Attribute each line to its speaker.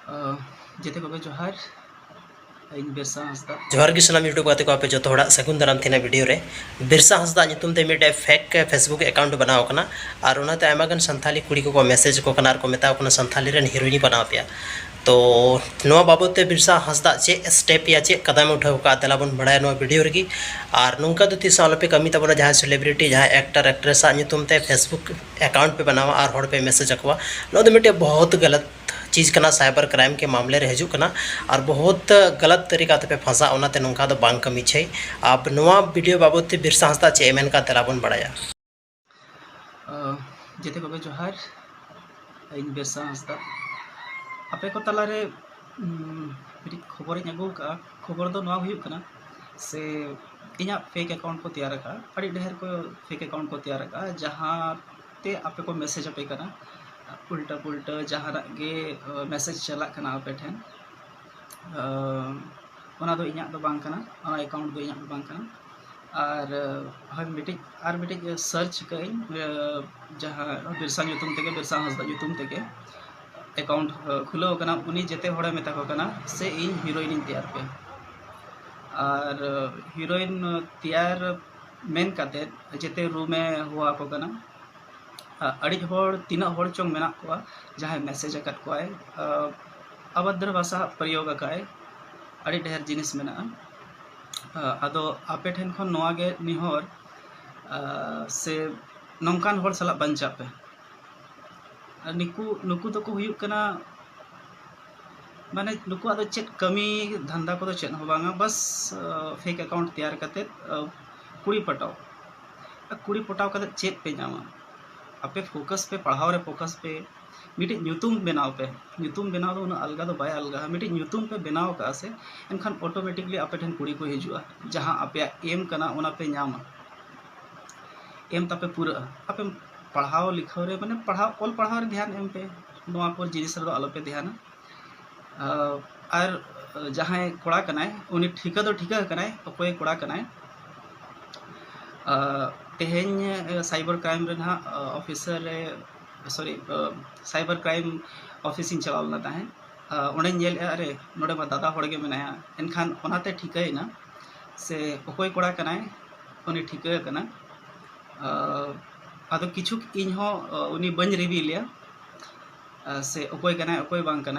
Speaker 1: जेते को जोहार इन बिरसा हंसदा
Speaker 2: जोहार की सलाम यूट्यूब गाते को आपे जो थोड़ा सगुन दाराम थीना वीडियो रे बिरसा हंसदा नितुम ते मिटे फेक फेसबुक अकाउंट बनाव कना और उनाते आयमागन संथाली कुड़ी को मैसेज को कना को मेता को संथाली रन हीरोइनी बनाव पे तो नवा बाबते बिरसा हंसदा चे स्टेप या चे कदम उठाव का तेला बन बड़ा नवा वीडियो रगी और नुका तो तीस पे कमी तबना जहां सेलिब्रिटी जहां एक्टर एक्ट्रेस नितुम ते फेसबुक अकाउंट पे बनावा और हर पे मैसेज अकवा नो तो मिटे बहुत गलत चीज़ करना साइबर क्राइम के मामले रे हजू करना और बहुत गलत तरीका पे फंसा उनाते नोंका दो बांग कमी छे अब नवा वीडियो बाबत बिरसा हंसदा चे एमएन का तेला बन बड़ाया
Speaker 1: जेते को जोहार इन बिरसा हंसदा आपे को तला रे मिटी खबर इन अगू का खबर दो नवा हुयु कना से इना फेक अकाउंट को तैयार का अड़ी ढेर को फेक अकाउंट को तैयार का जहां ते आपे को मैसेज आपे कना उल्टा पुल्टा जहां गे मैसेज चला कना आपे ठेन ओना दो इना दो बांग कना ओना अकाउंट दो इना दो बांग कना और हम मिटी सर्च कई जहां बिरसा ᱧᱩᱛᱩᱢ तेगे बिरसा हंसदा ᱧᱩᱛᱩᱢ तेगे अकाउंट खुलो कना उनी जेते होड़े मेता को कना से इन हीरोइन तैयार पे और हीरोइन तैयार मेन काते जेते रूमे हुआ को कना अड़ी होड़ तीना होड़ चोंग मेना को जहां मैसेज अकत को अभद्र भाषा प्रयोग अकाय अड़ी ढेर जिनिस मेना आदो आपे ठेन खन नोआ गे निहोर से नौकान होड़ सला बंचा पे नुकु तो को हुयु कना माने नुकु आदो चेत कमी धंधा को तो चेत हो बांगा बस फेक अकाउंट तैयार करते कुड़ी पटाव करते चेत पे जामा आपे फोकस पे पढ़ाव रे फोकस पे मिटी ᱧᱩᱛᱩᱢ बनाव पे ᱧᱩᱛᱩᱢ बनाव दो उना अलगा दो बाय अलगा मिटी ᱧᱩᱛᱩᱢ पे बनाव का से एनखान ऑटोमेटिकली आपे ठन कुड़ी को हिजुआ जहां आपे एम कना उना पे नामा एम तापे पूरा आपे पढ़ाव लिखाव रे माने पढ़ाव ऑल पढ़ाव रे ध्यान एम पे नोआ को जिनिस रे आलो पे ध्यान और जहां कोड़ा कनाय उनी ठिका दो ठिका कनाय अकोय कोड़ा कनाय तेहेन साइबर क्राइम रे ना ऑफिसर रे सॉरी साइबर क्राइम ऑफिस इन चलावना ताहे ओने जेल अरे नोडे मा दादा होड़गे मेनाया एनखान ओनाते ठिकायना से अकोय कोड़ा कनाय उनी ठिका कना आदो किछु इन हो उनी बंज रिवील या से अकोय कनाय अकोय बांग कनाय